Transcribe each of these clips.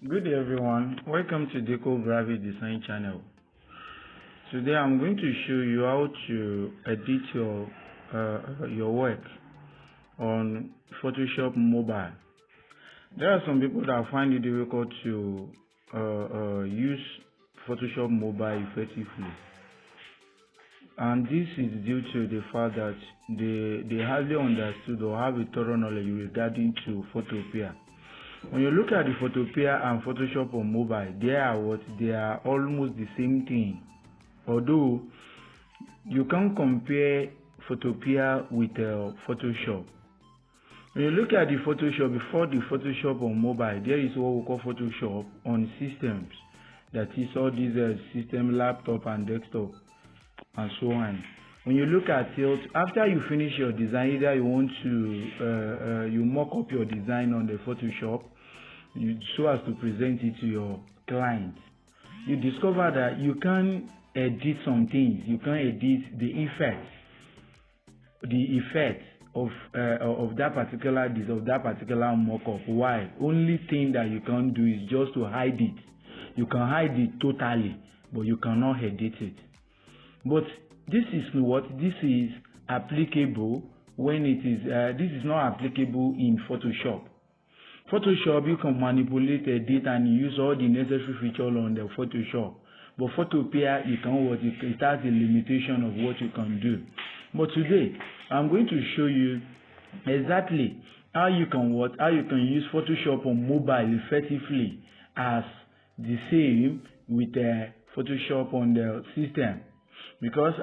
Good day everyone, welcome to Deco Graphic Design channel. Today I'm going to show you how to edit your work on Photoshop Mobile. There are some people that find it difficult to use Photoshop Mobile effectively, and this is due to the fact that they hardly understood or have a thorough knowledge regarding to Photopea. When you look at the Photopea and Photoshop on mobile, they are almost the same thing. Although you can compare Photopea with Photoshop. When you look at the Photoshop, before the Photoshop on mobile, there is what we call Photoshop on systems. That is all these system, laptop and desktop and so on. When you look at it, after you finish your design, either you want to you mock up your design on the Photoshop so as to present it to your client, you discover that you can edit some things. You can edit the effects of that particular mock-up. Why? Only thing that you can do is just to hide it. You can hide it totally, but you cannot edit it. But this is applicable when it is this is not applicable in Photoshop. Photoshop, you can manipulate, edit and use all the necessary features on the Photoshop, but Photopea, it has a limitation of what you can do. But today I'm going to show you exactly how you can use Photoshop on mobile effectively as the same with Photoshop on the system. Because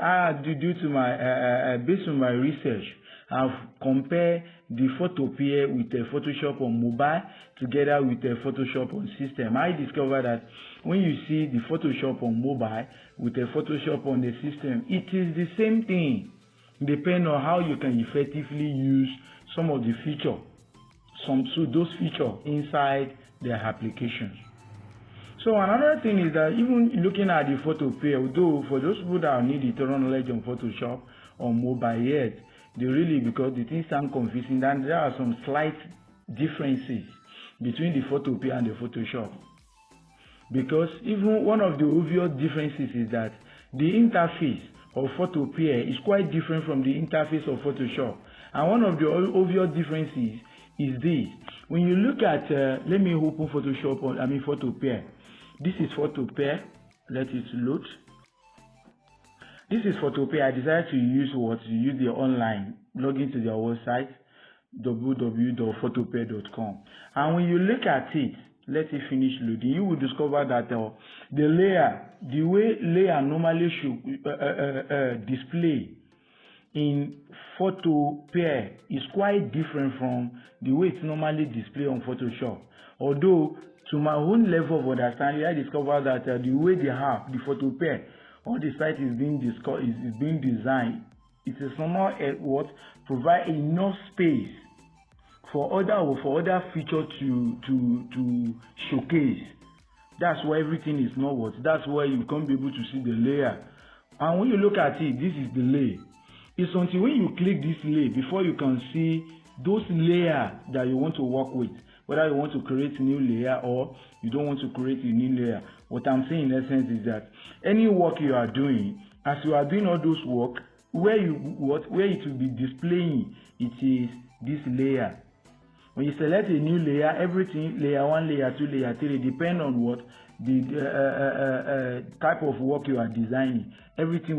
due to my based on my research, I've compared the Photopea with the Photoshop on mobile together with the Photoshop on system. I discovered that when you see the Photoshop on mobile with the Photoshop on the system, it is the same thing, depending on how you can effectively use some of the features, those features inside their applications. So another thing is that even looking at the Photopea, although for those people that need the thorough knowledge on Photoshop on mobile, yet because the things sound confusing, then there are some slight differences between the Photopea and the Photoshop. Because even one of the obvious differences is that the interface of Photopea is quite different from the interface of Photoshop. And one of the obvious differences is this. When you look at, let me open Photopea. This is Photopea. Let it load. This is Photopea. I decided to use the online. Log into their website www.photopea.com. And when you look at it, let it finish loading. You will discover that the way layer normally should display in Photopea is quite different from the way it's normally displayed on Photoshop. Although, to my own level of understanding, I discovered that the way they have the Photopea on the site is being designed, it is somehow provide enough space for other features to showcase. That's why everything is not that's why you can't be able to see the layer. And when you look at it, this is the layer. It's until when you click this layer before you can see those layers that you want to work with, whether you want to create a new layer or you don't want to create a new layer. What I'm saying in essence is that any work you are doing, as you are doing all those work, where it will be displaying, it is this layer. When you select a new layer, everything, layer 1, layer 2, layer 3, depend on the type of work you are designing. Everything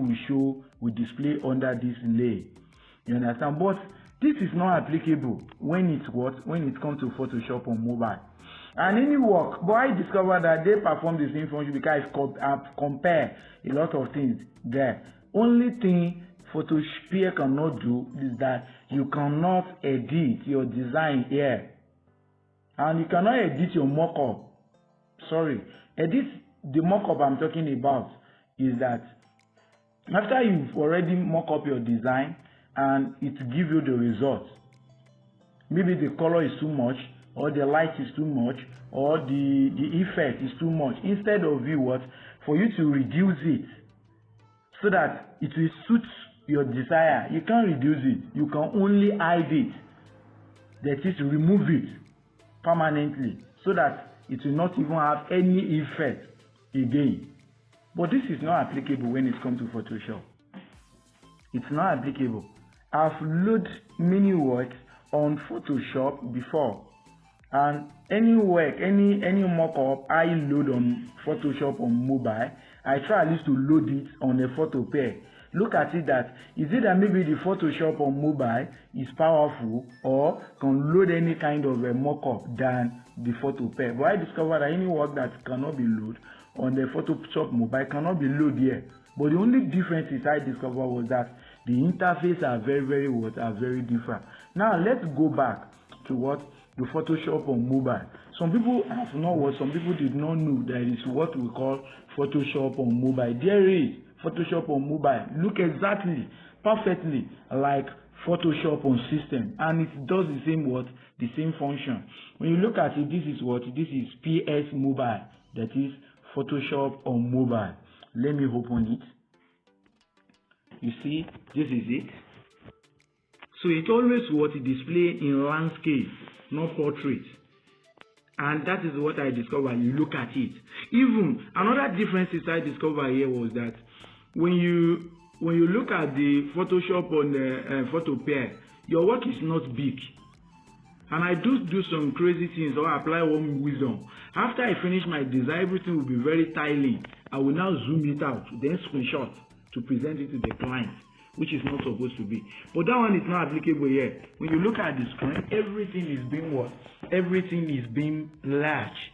will display under this layer. You understand? But this is not applicable when it comes to Photoshop on mobile. And any work, but I discovered that they perform the same function because I've compared a lot of things there. Only thing Photopea cannot do is that you cannot edit your design here. And you cannot edit your mock-up. Edit the mock-up I'm talking about is that after you've already mock up your design and it gives you the result, maybe the color is too much, or the light is too much, or the effect is too much. Instead of for you to reduce it so that it will suit your desire, you can't reduce it. You can only hide it. That is, remove it permanently so that it will not even have any effect again. But this is not applicable when it comes to Photoshop. It's not applicable. I've loaded many works on Photoshop before, and any work, any mock-up I load on Photoshop on mobile, I try at least to load it on a photo pair. Look at it that, is it that maybe the Photoshop on mobile is powerful or can load any kind of a mock-up than the photo pair? But I discovered that any work that cannot be loaded on the Photoshop mobile cannot be loaded here. But the only difference I discovered was that the interface are very different. Now let's go back to what the Photoshop on mobile. Some people have not what some people did not know that it is what we call Photoshop on mobile. There is Photoshop on mobile. Look exactly, perfectly like Photoshop on system, and it does the same the same function. When you look at it, this is PS mobile, that is Photoshop on mobile. Let me open it. You see, this is it. So it always display in landscape, not portrait. And that is what I discovered. You look at it. Even another difference I discovered here was that when you look at the Photoshop on the photo pair, your work is not big. And I do some crazy things or apply one wisdom. After I finish my design, everything will be very tidy. I will now zoom it out, then screenshot to present it to the client, which is not supposed to be. But that one is not applicable here. When you look at the screen, everything is being what? Everything is being large,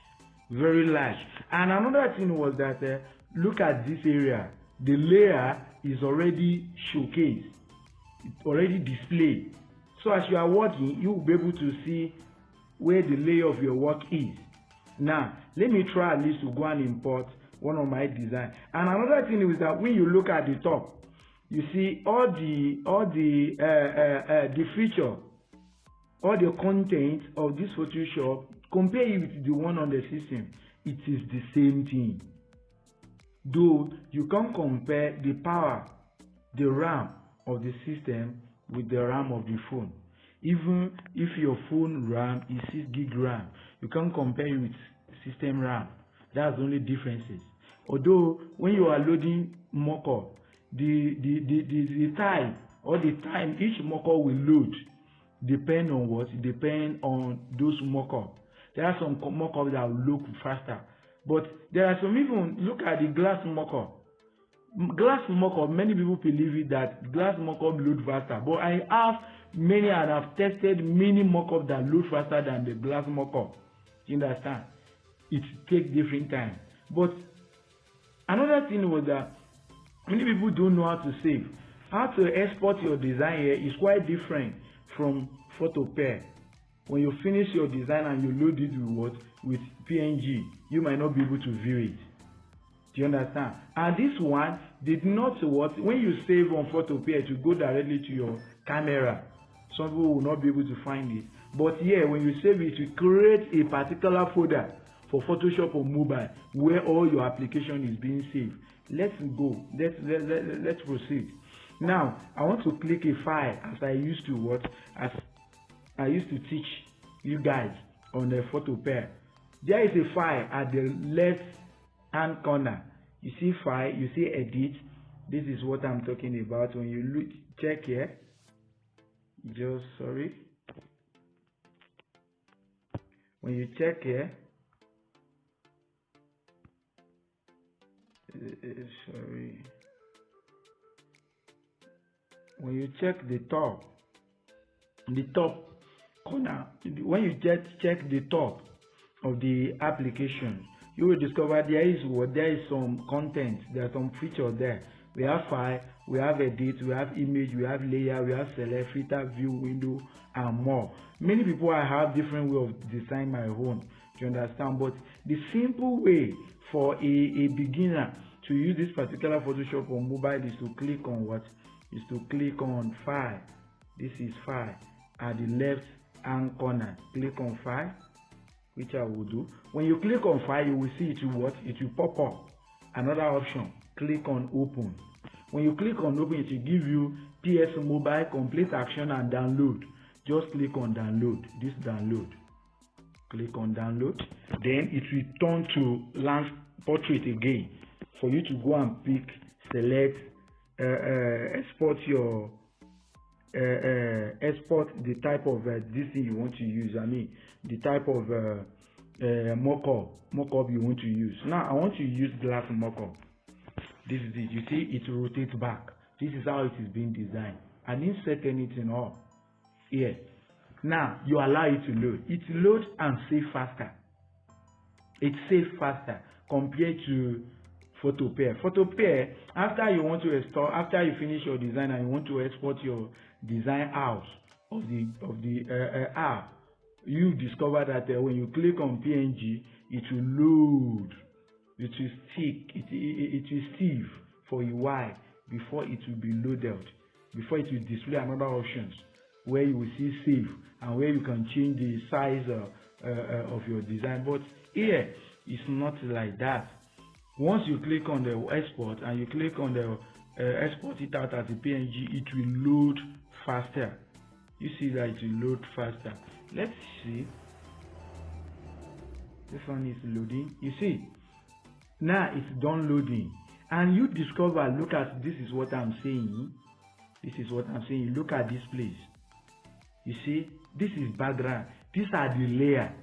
very large. And another thing was that look at this area. The layer is already showcased, it's already displayed. So as you are working, you will be able to see where the layer of your work is. Now, let me try at least to go and import one of my design. And another thing is that when you look at the top, you see all the feature, all the content of this Photoshop. Compare it with the one on the system. It is the same thing. Though you can't compare the power, the RAM of the system with the RAM of the phone. Even if your phone RAM is 6 gig RAM, you can't compare it with system RAM. That's the only differences. Although when you are loading mockup, the time or the time each mockup will load depend on what? Depend on those mockup. There are some mockups that will load faster, but there are some even look at the glass mockup. Glass mockup, many people believe it that glass mockup load faster, but I have many and I've tested many mockup that load faster than the glass mockup. You understand? It takes different time. But another thing was that many people don't know how to save. How to export your design here is quite different from photo pair. When you finish your design and you load it with what? With PNG, you might not be able to view it. Do you understand? And this one did not what? When you save on photo pair to go directly to your camera, some people will not be able to find it. But here, when you save it, you create a particular folder for Photoshop on mobile where all your application is being saved. Let's go. Let's proceed. Now, I want to click a file as I used to what? As I used to teach you guys on the photo pair. There is a file at the left hand corner. You see file, you see edit. This is what I'm talking about. When you look, check here. When you check here, when you check the top corner, when you check the top of the application, you will discover there is some content, there are some features there. We have file, we have edit, we have image, we have layer, we have select, filter, view, window, and more. Many people have different way of design my own, do you understand? But the simple way for a beginner to use this particular Photoshop on mobile is to click on what? Is to click on file. This is file at the left hand corner. Click on file, which I will do. When you click on file, you will see it will what? It will pop up another option. Click on open. When you click on open, it will give you PS Mobile complete action and download. Just click on download. This download. Click on download. Then it will turn to land portrait again for you to go and pick, select, export your export the type of this thing you want to use. I mean the type of mock-up you want to use. Now I want to use glass mock-up. This is it. You see it rotates back. This is how it is being designed. I didn't set anything up here. Now you allow it to load. It loads and saves faster. It saves faster compared to Photopea. Photopea, after you want to install, after you finish your design and you want to export your design out of the app, you discover that when you click on PNG, it will load. It will stick. It will sieve for UI before it will be loaded. Before it will display another options where you will see save and where you can change the size of your design. But here it's not like that. Once you click on the export and you click on the export it out as a PNG, it will load faster. You see that it will load faster. Let's see. This one is loading. You see, now it's done loading, and you discover. Look at this. Is what I'm saying. This is what I'm saying. Look at this place. You see, this is background. These are the layer.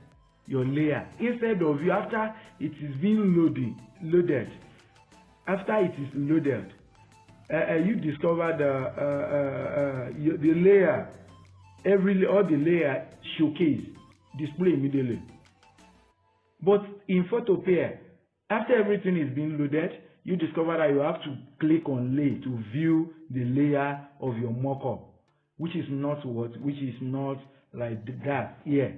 Your layer. Instead of you, after it is being loaded. After it is loaded, you discover the layer. All the layer showcase display immediately. But in Photopea, after everything is being loaded, you discover that you have to click on lay to view the layer of your mockup, which is not like that here.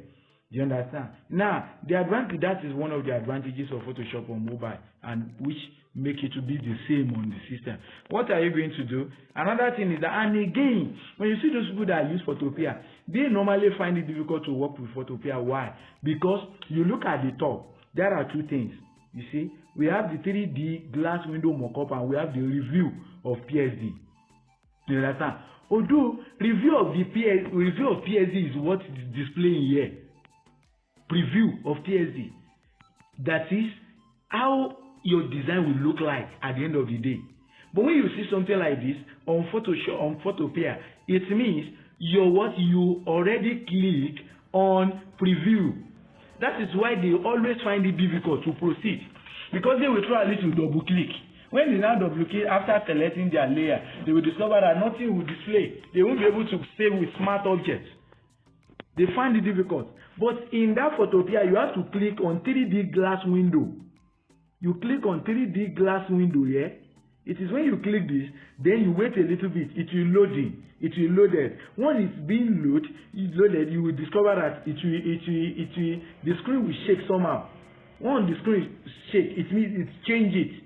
Do you understand? Now, that is one of the advantages of Photoshop on mobile, and which make it to be the same on the system. What are you going to do? Another thing is that, and again, when you see those people that use Photopea, they normally find it difficult to work with Photopea. Why? Because you look at the top, there are two things. You see, we have the 3D glass window mockup and we have the review of PSD. You understand? Although review of PSD is what is displaying here. Preview of PSD. That is how your design will look like at the end of the day. But when you see something like this on Photoshop, on Photopea, it means you already click on preview. That is why they always find it difficult to proceed, because they will try a little double click. When they now double click after selecting their layer, they will discover that nothing will display. They won't be able to save with smart objects. They find it difficult. But in that Photopea, you have to click on 3D glass window. You click on 3D glass window here. It is when you click this, then you wait a little bit. It will load in. It will load it. Once it's being loaded, you will discover that the screen will shake somehow. Once the screen shake, it means it's change it.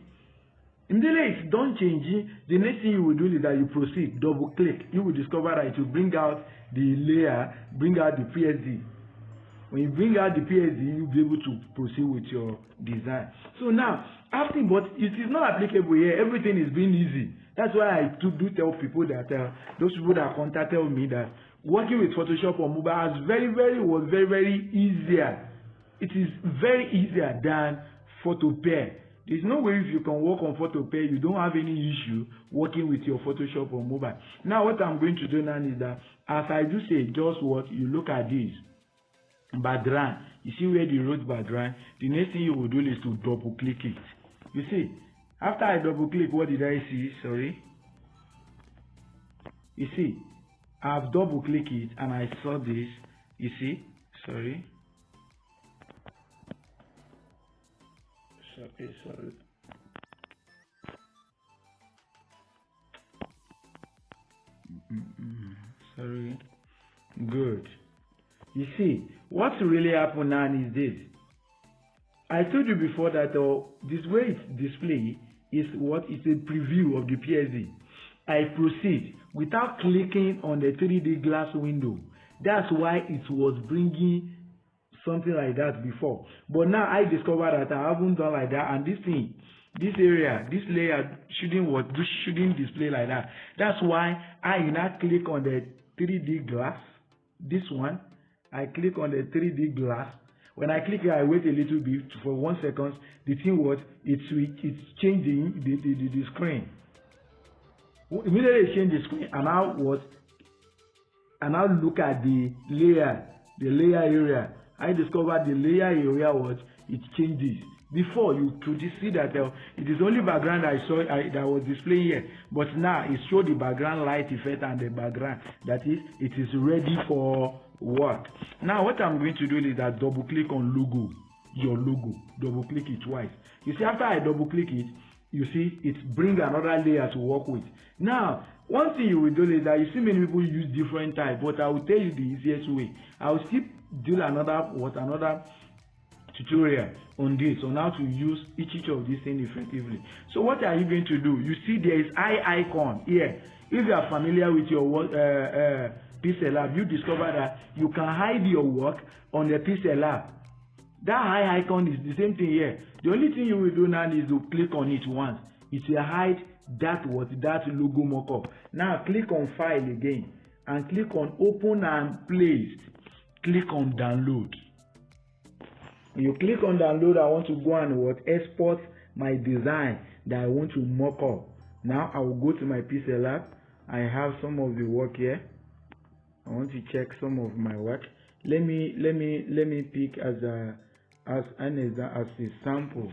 Immediately it's done changing, the next thing you will do is that you proceed, double click. You will discover that it will bring out the layer, bring out the PSD. When you bring out the PSD, you'll be able to proceed with your design. So now, but it is not applicable here. Everything is being easy. That's why I do tell people that those people that contacted me that working with Photoshop on mobile was very easier. It is very easier than Photopea. There's no way if you can work on Photopea, you don't have any issue working with your Photoshop on mobile. Now what I'm going to do now is that, as I do say, just what you look at this background. You see where the road background. The next thing you will do is to double click it. You see, after I double click, what did I see? Sorry. You see, I've double clicked it and I saw this. You see, sorry. Sorry. Sorry. Good. You see, what's really happened now is this. I told you before that this way it's displayed is what is a preview of the PSD. I proceed without clicking on the 3D glass window. That's why it was bringing something like that before. But now I discovered that I haven't done like that, and this layer shouldn't display like that. That's why I now click on the 3D glass. This one, I click on the 3D glass. When I click here, I wait a little bit for 1 second. The thing what it's changing the screen. Immediately it change the screen, and now what? And now look at the layer area. I discovered the layer area what it changes. Before you could see that it is only background I saw that was displaying here, but now it showed the background light effect and the background. That is, it is ready for work. Now what I'm going to do is that double click on logo, your logo, double click it twice. You see, after I double click it, you see it brings another layer to work with. Now one thing you will do is that you see many people use different type, but I will tell you the easiest way. I will still do another tutorial on this, on how to use each of these things effectively. So what are you going to do? You see there is eye icon here. If you are familiar with your Pixel Lab, you discover that you can hide your work on the Pixel Lab. That eye icon is the same thing here. The only thing you will do now is to click on it once. It will hide that logo mockup. Now click on File again and click on Open and Place. Click on Download. When you click on Download, I want to go and export my design that I want to mock up. Now I will go to my Pixel Lab. I have some of the work here. I want to check some of my work. Let me pick as a sample.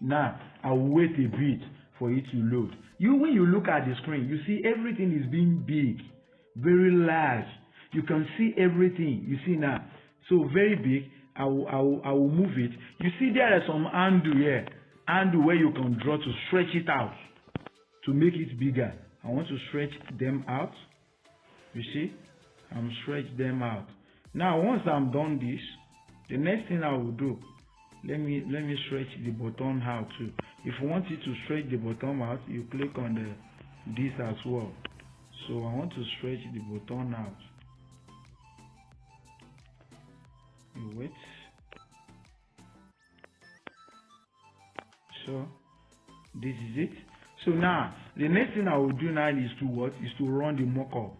Now I will wait a bit for it to load. When you look at the screen, you see everything is being big, very large. You can see everything. You see now, so very big. I will move it. You see there are some handle here, handle where you can draw to stretch it out, to make it bigger. I want to stretch them out. You see, I'm stretch them out. Now once I'm done this, the next thing I will do, let me stretch the bottom out too. If you want it to stretch the bottom out, you click on this as well. So I want to stretch the bottom out. You wait. So this is it. So now the next thing I will do now is to run the mockup.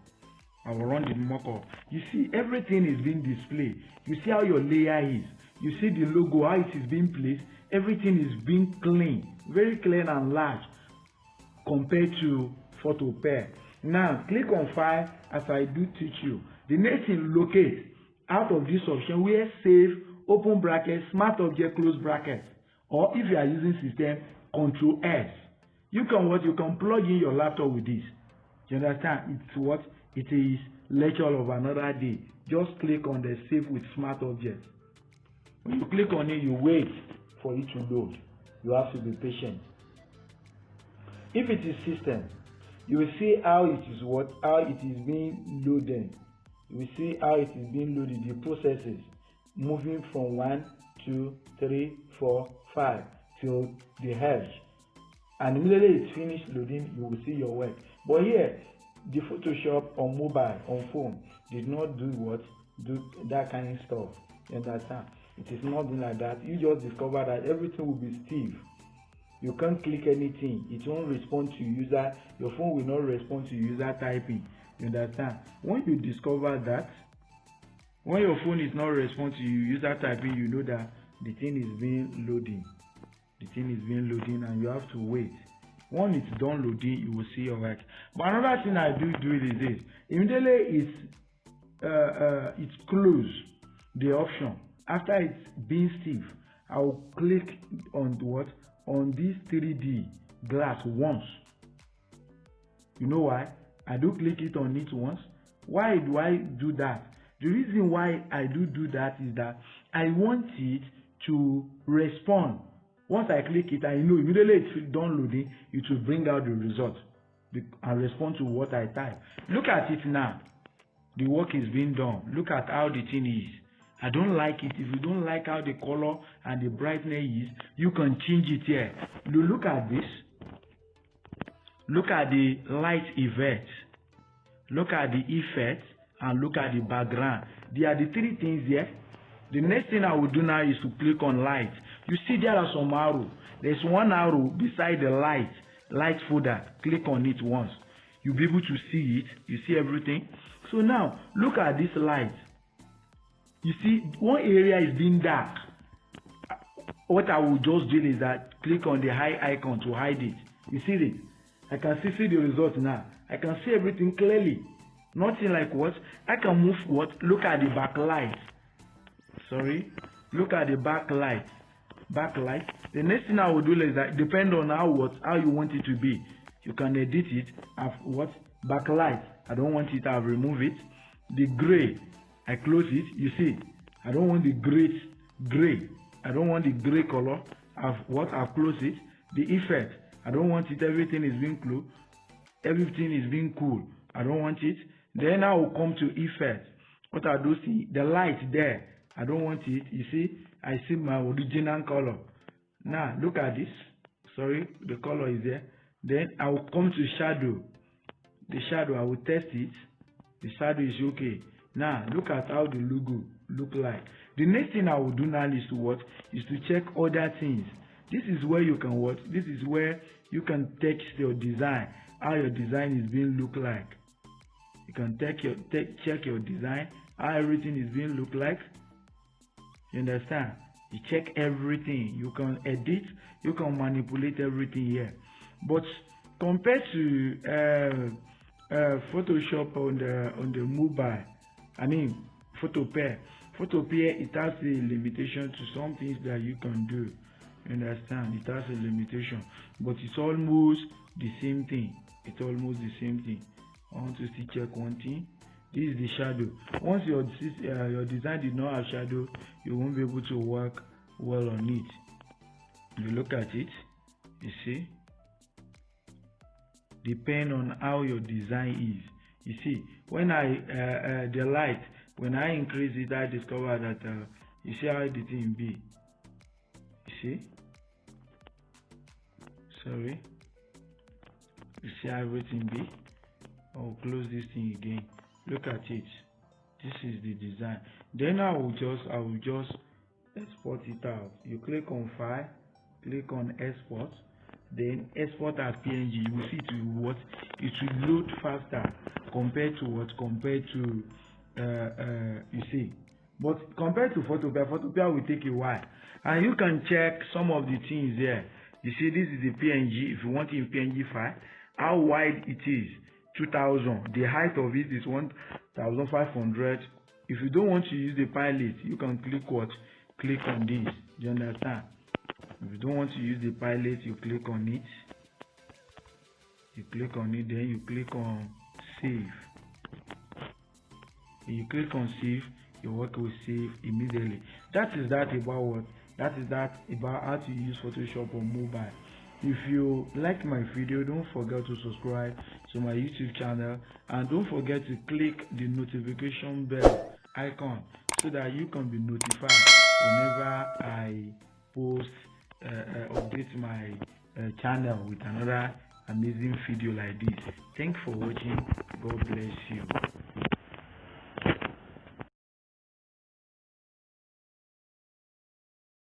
I will run the mockup. You see everything is being displayed. You see how your layer is. You see the logo, how it is being placed. Everything is being clean, very clean and large compared to PhotoPair. Now click on File as I do teach you. The next thing, locate out of this option where Save, open bracket, Smart Object, close bracket. Or if you are using system, Control S. You can plug in your laptop with this. You understand? It is lecture of another day. Just click on the Save with Smart Object. When you click on it, you wait for it to load. You have to be patient. If it is system, you will see how it is being loaded. You will see how it is being loaded, the processes moving from 1, 2, 3, 4, 5 till the edge. And immediately it's finished loading, you will see your work. But here, the Photoshop on mobile, on phone, did not do that kind of stuff. You understand? It is not doing like that. You just discover that everything will be stiff. You can't click anything. It won't respond to user. Your phone will not respond to user typing. You understand? When you discover that, when your phone is not responding to user typing, you know that the thing is being loading. The thing is being loading, and you have to wait. When it's done loading, you will see your work. But another thing I do is this. Immediately it's close the option. After it's being stiff, I will click on on this 3D glass once. You know why? I do click it on it once. Why do I do that? The reason why I do that is that I want it to respond. Once I click it, I know immediately it's done loading, it will bring out the result and respond to what I type. Look at it now. The work is being done. Look at how the thing is. I don't like it. If you don't like how the color and the brightness is, you can change it here. You look at this. Look at the light effect. Look at the effect and look at the background. There are the three things here. The next thing I will do now is to click on light. You see there are some arrows. There's one arrow beside the light folder. Click on it once. You'll be able to see it. You see everything. So now look at this light. You see, one area is being dark. What I will just do is that click on the high icon to hide it. You see it? I can see the result now. I can see everything clearly. Nothing like what? I can move what? Look at the backlight. Sorry. Look at the backlight. Backlight. The next thing I will do is that depend on how you want it to be. You can edit it. Have what? Backlight. I don't want it. I'll remove it. The gray. I close it. You see? I don't want the gray. I don't want the gray color. I've closed it. The effect. I don't want it. Everything is being closed. Everything is being cool. I don't want it. Then I will come to effect. What I do, see the light there. I don't want it. You see, I see my original color. Now look at this. Sorry, the color is there. Then I will come to shadow. The shadow, I will test it. The shadow is okay. Now look at how the logo look like. The next thing I will do now is to what? Is to check other things. This is where you can what? This is where you can text your design. How your design is being look like. You can check your design. How everything is being look like. You understand? You check everything. You can edit. You can manipulate everything here. But compared to Photoshop on the mobile, I mean Photopea, it has a limitation to some things that you can do. You understand? It has a limitation, but it's almost the same thing. It's almost the same thing. I want to still check one thing. This is the shadow. Once your design did not have shadow, you won't be able to work well on it. You look at it, you see. Depend on how your design is. You see, when the light, when I increase it, I discover that you see how the thing be. You see? Sorry. You see how everything be? I'll close this thing again. Look at it. This is the design. Then I will just export it out. You click on file, click on export, then export as PNG. You will see it will load faster compared to you see. But compared to Photopea will take a while. And you can check some of the things here. You see, this is the PNG. If you want it in PNG file, how wide it is, 2000. The height of it is 1500. If you don't want to use the pilot, you can click on this. Do you understand? If you don't want to use the pilot, you click on it. Then you click on save. When you click on save, your work will save immediately. That is about how to use Photoshop on mobile. If you like my video, don't forget to subscribe to my YouTube channel, and don't forget to click the notification bell icon so that you can be notified whenever I post update my channel with another amazing video like this. Thanks for watching. God bless you.